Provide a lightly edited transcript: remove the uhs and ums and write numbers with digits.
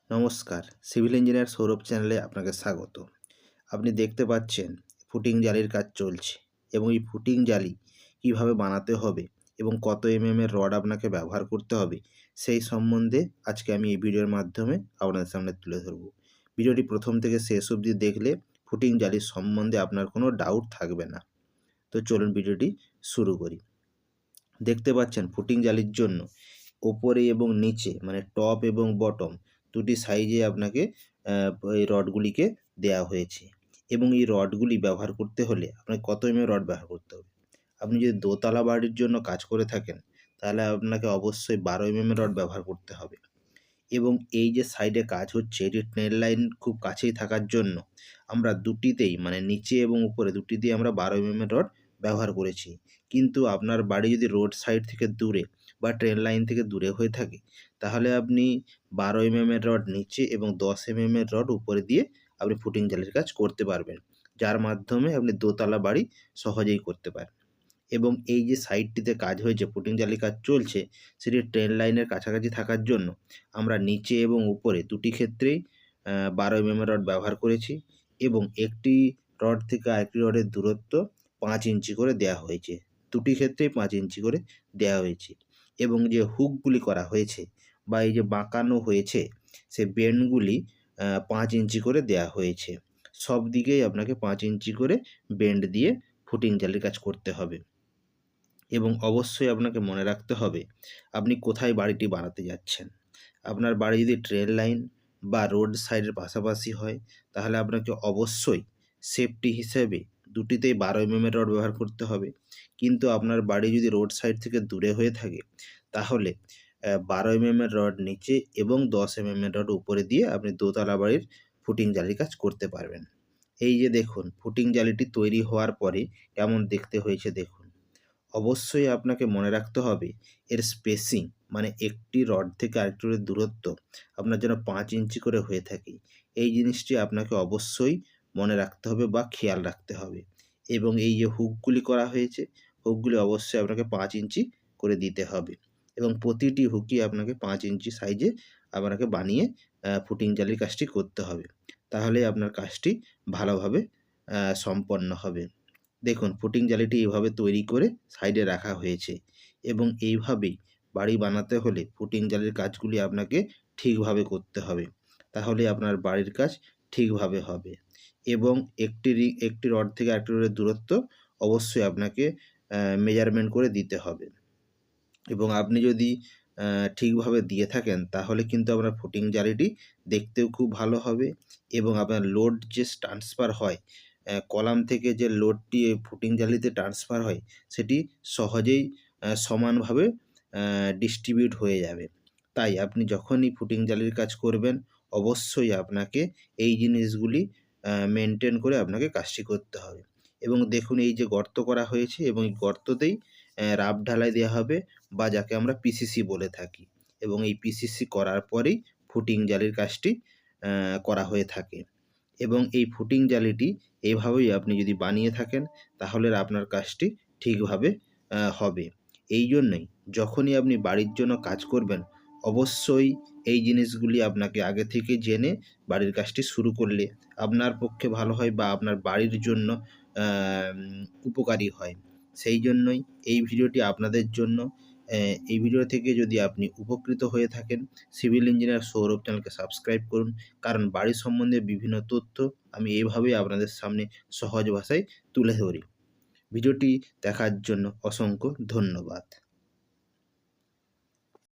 নমস্কার, civil engineer Sourav চ্যানেলে আপনাকে স্বাগত। আপনি দেখতে পাচ্ছেন ফুটিং জালির কাজ চলছে এবং এই ফুটিং জালি কীভাবে বানাতে হবে এবং কত এর রড আপনাকে ব্যবহার করতে হবে সেই সম্বন্ধে আজকে আমি এই ভিডিওর মাধ্যমে আপনাদের সামনে তুলে ধরব। ভিডিওটি প্রথম থেকে শেষ অবধি দেখলে ফুটিং জালির সম্বন্ধে আপনার কোনো ডাউট থাকবে না। তো চলুন ভিডিওটি শুরু করি। দেখতে পাচ্ছেন ফুটিং জালির জন্য ওপরে এবং নিচে মানে টপ এবং বটম দুটি সাইজে আপনাকে এই রডগুলিকে দেয়া হয়েছে এবং এই রডগুলি ব্যবহার করতে হলে আপনাকে কত রড ব্যবহার করতে হবে। আপনি যদি দোতলা বাড়ির জন্য কাজ করে থাকেন তাহলে আপনাকে অবশ্যই 12 রড ব্যবহার করতে হবে এবং এই যে সাইডে কাজ হচ্ছে এটি ট্রেন লাইন খুব কাছেই থাকার জন্য আমরা দুটিতেই মানে নিচে এবং উপরে দুটিতেই আমরা 12 রড ব্যবহার করেছি। কিন্তু আপনার বাড়ি যদি রোড সাইড থেকে দূরে বা ট্রেন লাইন থেকে দূরে হয়ে থাকে তাহলে আপনি 12 রড নিচে এবং 10 রড উপরে দিয়ে আপনি ফুটিং জালির কাজ করতে পারবেন, যার মাধ্যমে আপনি দোতলা বাড়ি সহজেই করতে পারেন। এবং এই যে সাইডটিতে কাজ হয়েছে ফুটিং জালি কাজ চলছে সেটি ট্রেন লাইনের কাছাকাছি থাকার জন্য আমরা নিচে এবং উপরে দুটি ক্ষেত্রেই 12 রড ব্যবহার করেছি এবং একটি রড থেকে আরেকটি রডের দূরত্ব 5 ইঞ্চি করে দেওয়া হয়েছে। দুটি ক্ষেত্রেই 5 ইঞ্চি করে দেওয়া হয়েছে এবং যে হুকগুলি করা হয়েছে বা এই যে বাঁকানো হয়েছে সে বেন্ডগুলি 5 ইঞ্চি করে দেওয়া হয়েছে। সব দিকেই আপনাকে 5 ইঞ্চি করে বেন্ড দিয়ে ফুটিং জালির কাজ করতে হবে এবং অবশ্যই আপনাকে মনে রাখতে হবে আপনি কোথায় বাড়িটি বানাতে যাচ্ছেন। আপনার বাড়ি যদি ট্রেন লাইন বা রোড সাইডের পাশাপাশি হয় তাহলে আপনাকে অবশ্যই সেফটি হিসেবে দুটিতেই 12 রড ব্যবহার করতে হবে। কিন্তু আপনার বাড়ি যদি রোড সাইড থেকে দূরে হয়ে থাকে তাহলে 12 রড নিচে এবং 10 রড উপরে দিয়ে আপনি দোতলা বাড়ির ফুটিং জালির কাজ করতে পারবেন। এই যে দেখুন ফুটিং জালিটি তৈরি হওয়ার পরে কেমন দেখতে হয়েছে দেখুন। অবশ্যই আপনাকে মনে রাখতে হবে এর স্পেসিং মানে একটি রড থেকে আরেকটি রডের দূরত্ব আপনার যেন 5 ইঞ্চি করে হয়ে থাকে। এই জিনিসটি আপনাকে অবশ্যই মনে রাখতে হবে বা খেয়াল রাখতে হবে এবং এই যে হুকগুলি করা হয়েছে হুকগুলি অবশ্যই আপনাকে 5 ইঞ্চি করে দিতে হবে এবং প্রতিটি হুকই আপনাকে 5 ইঞ্চি সাইজে আপনাকে বানিয়ে ফুটিং জালির কাজটি করতে হবে। তাহলে আপনার কাজটি ভালোভাবে সম্পন্ন হবে। দেখুন ফুটিং জালিটি এইভাবে তৈরি করে সাইডে রাখা হয়েছে এবং এইভাবেই বাড়ি বানাতে হলে ফুটিং জালির কাজগুলি আপনাকে ঠিকভাবে করতে হবে, তাহলে আপনার বাড়ির কাজ ঠিকভাবে হবে এবং একটি রড থেকে আরেকটি রডের দূরত্ব অবশ্যই আপনাকে মেজারমেন্ট করে দিতে হবে এবং আপনি যদি ঠিকভাবে দিয়ে থাকেন তাহলে কিন্তু আপনার ফুটিং জালিটি দেখতেও খুব ভালো হবে এবং আপনার লোড যে ট্রান্সফার হয় কলাম থেকে যে লোডটি ফুটিং জালিতে ট্রান্সফার হয় সেটি সহজেই সমানভাবে ডিস্ট্রিবিউট হয়ে যাবে। তাই আপনি যখনই ফুটিং জালির কাজ করবেন অবশ্যই আপনাকে এই জিনিসগুলি মেনটেন করে আপনাকে কাজটি করতে হবে এবং দেখুন এই যে গর্ত করা হয়েছে এবং এই গর্ততেই রাব ঢালাই দেওয়া হবে বা যাকে আমরা পিসিসি বলে থাকি এবং এই পিসিসি করার পরেই ফুটিং জালির কাজটি করা হয়ে থাকে এবং এই ফুটিং জালিটি এইভাবেই আপনি যদি বানিয়ে থাকেন তাহলে আপনার কাজটি ঠিকভাবে হবে। এই জন্যই যখনই আপনি বাড়ির জন্য কাজ করবেন অবশ্যই এই জিনিসগুলি আপনাকে আগে থেকে জেনে বাড়ির কাজটি শুরু করলে আপনার পক্ষে ভালো হয় বা আপনার বাড়ির জন্য উপকারী হয়। সেই জন্যই এই ভিডিওটি আপনাদের জন্য। এই ভিডিও থেকে যদি আপনি উপকৃত হয়ে থাকেন সিভিল ইঞ্জিনিয়ার সৌরভ চ্যানেলকে সাবস্ক্রাইব করুন, কারণ বাড়ি সম্বন্ধে বিভিন্ন তথ্য আমি এইভাবেই আপনাদের সামনে সহজ ভাষায় তুলে ধরি। ভিডিওটি দেখার জন্য অসংখ্য ধন্যবাদ।